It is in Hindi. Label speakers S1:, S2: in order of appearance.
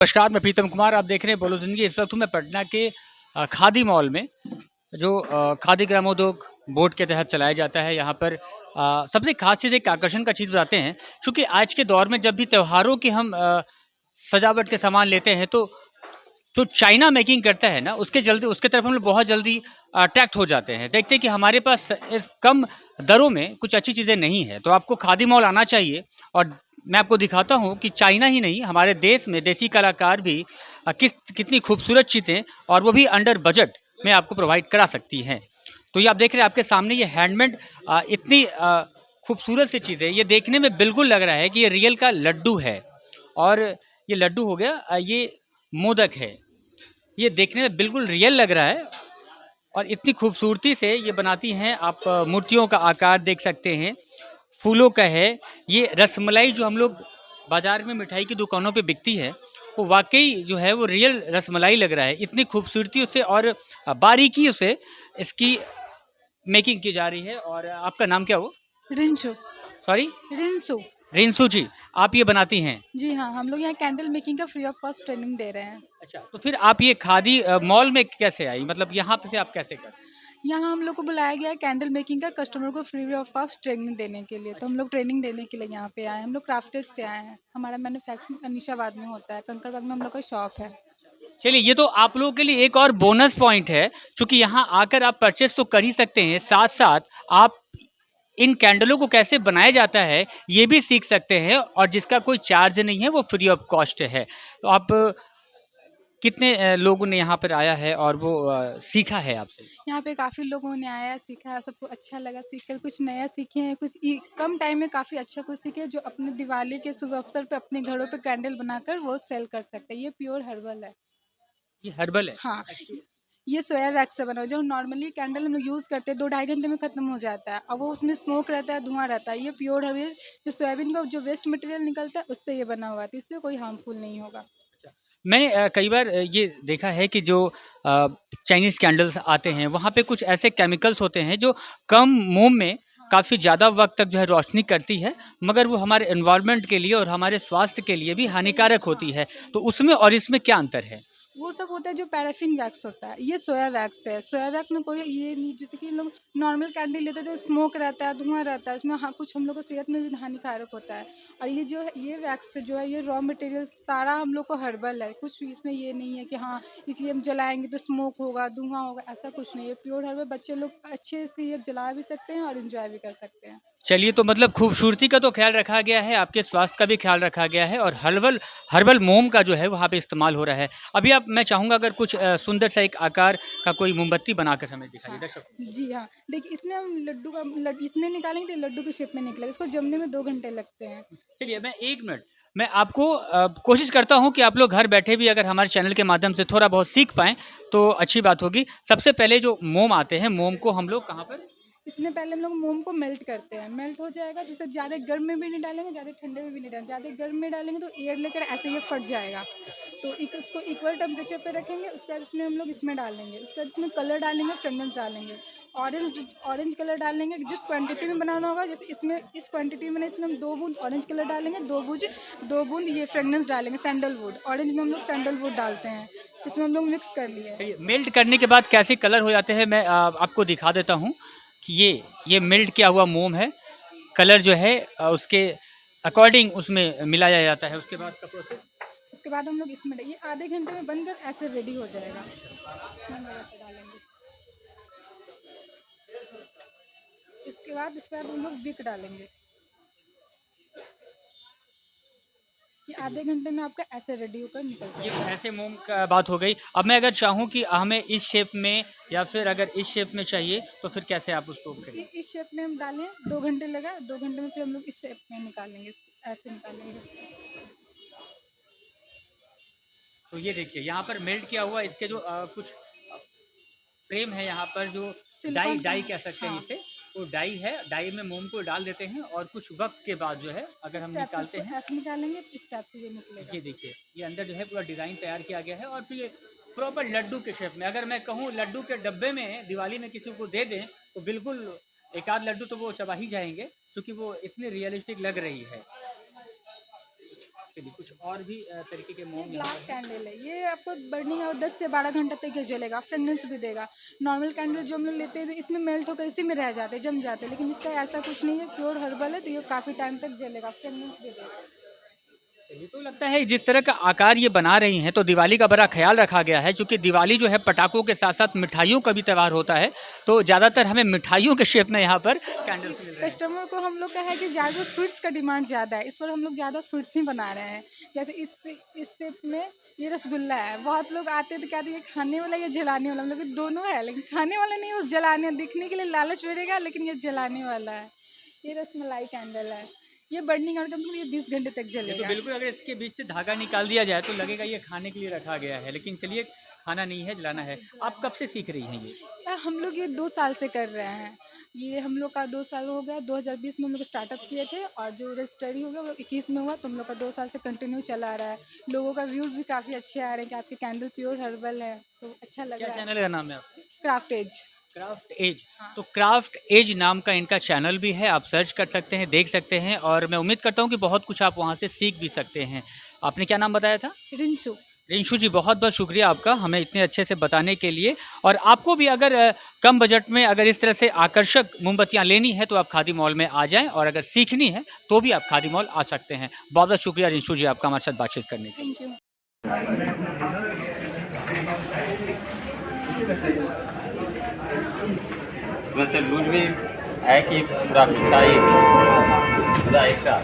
S1: नमस्कार, मैं प्रीतम कुमार। आप देख रहे हैं बोलो ज़िंदगी। इस वक्त हूँ मैं पटना के खादी मॉल में, जो खादी ग्रामोद्योग बोर्ड के तहत चलाया जाता है। यहाँ पर सबसे खास चीज़, एक आकर्षण का चीज़ बताते हैं, क्योंकि आज के दौर में जब भी त्योहारों की हम सजावट के सामान लेते हैं, तो जो चाइना मेकिंग करता है ना, उसके तरफ हम लोग बहुत जल्दी अट्रैक्ट हो जाते हैं। देखते हैं कि हमारे पास इस कम दरों में कुछ अच्छी चीज़ें नहीं है, तो आपको खादी मॉल आना चाहिए। और मैं आपको दिखाता हूँ कि चाइना ही नहीं, हमारे देश में देसी कलाकार भी कितनी खूबसूरत चीज़ें, और वो भी अंडर बजट में आपको प्रोवाइड करा सकती हैं। तो ये आप देख रहे हैं आपके सामने, ये हैंडमेड इतनी खूबसूरत सी चीज़ है। ये देखने में बिल्कुल लग रहा है कि ये रियल का लड्डू है। और ये लड्डू हो गया, ये मोदक है। ये देखने में बिल्कुल रियल लग रहा है, और इतनी खूबसूरती से ये बनाती हैं। आप मूर्तियों का आकार देख सकते हैं, फूलों का है। ये रसमलाई जो हम लोग बाजार में मिठाई की दुकानों पे बिकती है, वो वाकई जो है वो रियल रसमलाई लग रहा है। इतनी खूबसूरती से और बारीकी से इसकी मेकिंग की जा रही है। और आपका नाम क्या हुआ?
S2: रिंशु।
S1: सॉरी?
S2: रिंसु।
S1: रिंसू जी, आप ये बनाती हैं?
S2: जी हाँ, हम लोग यहाँ कैंडल मेकिंग का फ्री ऑफ कॉस्ट ट्रेनिंग दे रहे हैं।
S1: अच्छा, तो फिर आप ये खादी मॉल में कैसे आई? मतलब यहाँ पे से आप कैसे कर?
S2: यहाँ हम लोग को बुलाया गया है कैंडल मेकिंग का कस्टमर को फ्री ऑफ कॉस्ट ट्रेनिंग देने के लिए, तो हम लोग ट्रेनिंग देने के लिए यहाँ पे आए हैं। हम लोग क्राफ्टेड से आए हैं। हमारा मैन्युफैक्चरिंग अनीशाबाद में होता है, कंकड़बाग में हम लोग का शॉप है।
S1: चलिए, ये तो आप लोगों के लिए एक और बोनस पॉइंट है, क्योंकि यहाँ आकर आप परचेस तो कर ही सकते हैं, साथ साथ आप इन कैंडलों को कैसे बनाया जाता है ये भी सीख सकते हैं। और जिसका कोई चार्ज नहीं है, वो फ्री ऑफ कॉस्ट है। तो आप कितने लोगों ने यहाँ पर आया है और वो सीखा है आपसे?
S2: यहाँ पे काफ़ी लोगों ने आया, सीखा, सबको अच्छा लगा सीख कर, कुछ नया सीखे हैं, कुछ कम टाइम में काफ़ी अच्छा कुछ सीखे, जो अपने दिवाली के शुभ अवसर पे अपने घरों पे कैंडल बनाकर वो सेल कर सकते हैं। ये प्योर हर्बल है।
S1: ये हर्बल है?
S2: हाँ,
S1: अच्छा।
S2: ये सोया वैक्स से बना हुआ, जो नॉर्मली कैंडल हम लोग यूज़ करते हैं 2 ढाई घंटे में ख़त्म हो जाता है, और वो उसमें स्मोक रहता है, धुआँ रहता है। ये प्योर है, ये जो सोयाबीन का जो वेस्ट मटेरियल निकलता है उससे ये बना हुआ है, तो इससे कोई हार्मफुल नहीं होगा।
S1: अच्छा। मैंने कई बार ये देखा है कि जो चाइनीज़ कैंडल्स आते हैं, वहाँ पे कुछ ऐसे केमिकल्स होते हैं जो कम मोम में काफ़ी ज़्यादा वक्त तक जो है रोशनी करती है, मगर वो हमारे एनवायरनमेंट के लिए और हमारे स्वास्थ्य के लिए भी हानिकारक होती है। तो उसमें और इसमें क्या अंतर है?
S2: वो सब होता है जो पैराफिन वैक्स होता है, ये सोया वैक्स है। सोया वैक्स में कोई ये नहीं, जैसे कि लोग नॉर्मल कैंडल लेते हैं जो स्मोक रहता है, धुआं रहता है, उसमें हाँ कुछ हम लोग को सेहत में भी हानिकारक होता है। और ये जो है, ये वैक्स जो है, ये रॉ मटेरियल सारा हम लोग को हर्बल है। कुछ भी इसमें ये नहीं है कि हाँ इसे हम जलाएंगे तो स्मोक होगा, धुआं होगा, ऐसा कुछ नहीं है। प्योर हर्बल, बच्चे लोग अच्छे से ये जला भी सकते हैं और इंजॉय भी कर सकते हैं।
S1: चलिए, तो मतलब खूबसूरती का तो ख्याल रखा गया है, आपके स्वास्थ्य का भी ख्याल रखा गया है, और हर्बल हर्बल मोम का जो है वहाँ पे इस्तेमाल हो रहा है। अभी आप, मैं चाहूँगा अगर कुछ सुंदर सा एक आकार का कोई मोमबत्ती बनाकर हमें दिखाइए
S2: हाँ,
S1: दर्शकों को।
S2: जी हाँ। देखिए, इसमें हम लड्डू का इसमें निकालेंगे तो लड्डू की शेप में निकलेगा। इसको जमने में 2 घंटे लगते हैं।
S1: चलिए, मैं 1 मिनट, मैं आपको कोशिश करता हूँ कि आप लोग घर बैठे भी अगर हमारे चैनल के माध्यम से थोड़ा बहुत सीख पाएँ, तो अच्छी बात होगी। सबसे पहले जो मोम आते हैं, मोम को हम लोग कहाँ पर?
S2: इसमें पहले हम लोग मोम को मेल्ट करते हैं। मेल्ट हो जाएगा, जैसे ज़्यादा गर्म में भी नहीं डालेंगे, ज़्यादा ठंडे में भी नहीं डालेंगे। ज़्यादा गर्म में डालेंगे तो एयर लेकर ऐसे ये फट जाएगा। तो इसको इक्वल टेम्परेचर पे रखेंगे। उसके बाद इसमें हम लोग इसमें डालेंगे। उसके बाद इसमें कलर डालेंगे, फ्रेगनेंस डालेंगे। ऑरेंज ऑरेंज कलर डालेंगे जिस क्वांटिटी में बनाना होगा। जैसे इसमें इस क्वांटिटी में इसमें हम 2 बूंद ऑरेंज कलर डालेंगे, 2 बूंद ये फ्रेगनेंस डालेंगे, सैंडलवुड। ऑरेंज में हम लोग सैंडलवुड डालते हैं। इसमें हम लोग मिक्स कर लिए।
S1: चलिए, मेल्ट करने के बाद कैसे कलर हो जाते हैं, मैं आपको दिखा देता हूँ कि ये मेल्ट किया हुआ मोम है। कलर जो है उसके अकॉर्डिंग उसमें मिलाया जाता है। उसके बाद का प्रोसेस?
S2: उसके बाद हम लोग इसमें ये आधे घंटे में बनकर ऐसे रेडी हो जाएगा। इसमें हम ऐसे डालेंगे। इसके बाद हम लोग विक डालेंगे। ये
S1: चलिए,
S2: आधे घंटे में आपका ऐसे रेडी होकर निकल
S1: ये
S2: जाएगा।
S1: ऐसे मोम का बात हो गई। अब मैं अगर चाहूँ कि हमें इस शेप में, या फिर अगर इस शेप में चाहिए, तो फिर कैसे आप उसको करेंगे?
S2: इस शेप में हम डालें, 2 घंटे लगा, 2 घंटे में फिर हम लोग इस शेप में निकालेंगे, इसको ऐसे निकालेंगे।
S1: तो ये देखिए, यहाँ पर मेल्ट किया हुआ इसके जो कुछ फ्रेम है, यहाँ पर जो डाई
S2: सिलिकॉन
S1: डाई
S2: फ्रेम।
S1: कह सकते हैं
S2: हाँ,
S1: इसे, वो डाई है। डाई में मोम को डाल देते हैं, और कुछ वक्त के बाद जो है अगर
S2: इस
S1: हम
S2: टाइप से
S1: निकालते
S2: इसको
S1: हैं,
S2: ऐसे निकालेंगे, इस टाइप से ये निकलेगा।
S1: ये देखिए, ये अंदर जो है पूरा डिज़ाइन तैयार किया गया है। और फिर ये प्रॉपर लड्डू के शेप में, अगर मैं कहूँ लड्डू के डब्बे में दिवाली में किसी को दे दें, तो बिल्कुल एक आध लड्डू तो वो चबा ही जाएंगे, क्योंकि वो इतनी रियलिस्टिक लग रही है। चलिए कुछ और भी तरीके के मोम यहाँ
S2: ब्लैक
S1: पर हैं।
S2: कैंडल है, ये आपको बर्निंग और 10 से 12 घंटे तक ये जलेगा, फ्रेगनेंस भी देगा। नॉर्मल कैंडल जो हम लोग लेते हैं तो इसमें मेल्ट होकर इसी में रह जाते हैं, जम जाते हैं, लेकिन इसका ऐसा कुछ नहीं है, प्योर हर्बल है, तो ये काफ़ी टाइम तक जलेगा, फ्रेगनेंस भी देगा।
S1: चलिए तो लगता है जिस तरह का आकार ये बना रही हैं तो दिवाली का बड़ा ख्याल रखा गया है, क्योंकि दिवाली जो है पटाखों के साथ साथ मिठाइयों का भी त्यौहार होता है, तो ज़्यादातर हमें मिठाइयों के शेप में यहाँ पर कैंडल्स मिल रहे हैं।
S2: कस्टमर को हम लोग का है कि ज़्यादा स्वीट्स का डिमांड ज़्यादा है, इस पर हम लोग ज़्यादा स्वीट्स ही बना रहे हैं। जैसे इस शेप में ये रसगुल्ला है, बहुत लोग आते हैं तो कहते हैं ये खाने वाला या जलाने वाला, हम लोग के दोनों है, लेकिन खाने वाला नहीं, उस जलाने दिखने के लिए लालच मिलेगा, लेकिन ये जलाने वाला है। ये रसमलाई कैंडल है, ये बर्निंग और कम से कम ये 20 घंटे तक
S1: ये तो
S2: जलेगा।
S1: बिल्कुल अगर इसके बीच से धागा निकाल दिया जाए तो लगेगा ये खाने के लिए रखा गया है, लेकिन चलिए खाना नहीं है, जलाना है। आप कब से सीख रही हैं ये?
S2: हम लोग ये 2 साल से कर रहे हैं। ये हम लोग का 2 साल हो गया, 2020 में हम लोग स्टार्टअप किए थे और जो रजिस्ट्री हो गया वो 21 में हुआ, तो हम लोग का 2 साल से कंटिन्यू चला आ रहा है। लोगों का व्यूज़ भी काफ़ी अच्छे आ रहे हैं कि आपके कैंडल प्योर हर्बल है, तो अच्छा लग
S1: क्या
S2: रहा है।
S1: चैनल का नाम है आपका?
S2: Craft Edge.
S1: Craft Edge. तो क्राफ्ट एज नाम का इनका चैनल भी है, आप सर्च कर सकते हैं, देख सकते हैं, और मैं उम्मीद करता हूँ कि बहुत कुछ आप वहाँ से सीख भी सकते हैं। आपने क्या नाम बताया था?
S2: रिंशु।
S1: रिंशु जी, बहुत बहुत शुक्रिया आपका हमें इतने अच्छे से बताने के लिए। और आपको भी अगर कम बजट में अगर इस तरह से आकर्षक मोमबत्तियाँ लेनी है तो आप खादी मॉल में आ जाएं, और अगर सीखनी है तो भी आप खादी मॉल आ सकते हैं। बहुत बहुत शुक्रिया रिंशु जी आपका हमारे साथ बातचीत करने के लिए।
S2: Thank you.
S3: इसमें से लूज भी है कि पूरा मिठाई पूरा एक साथ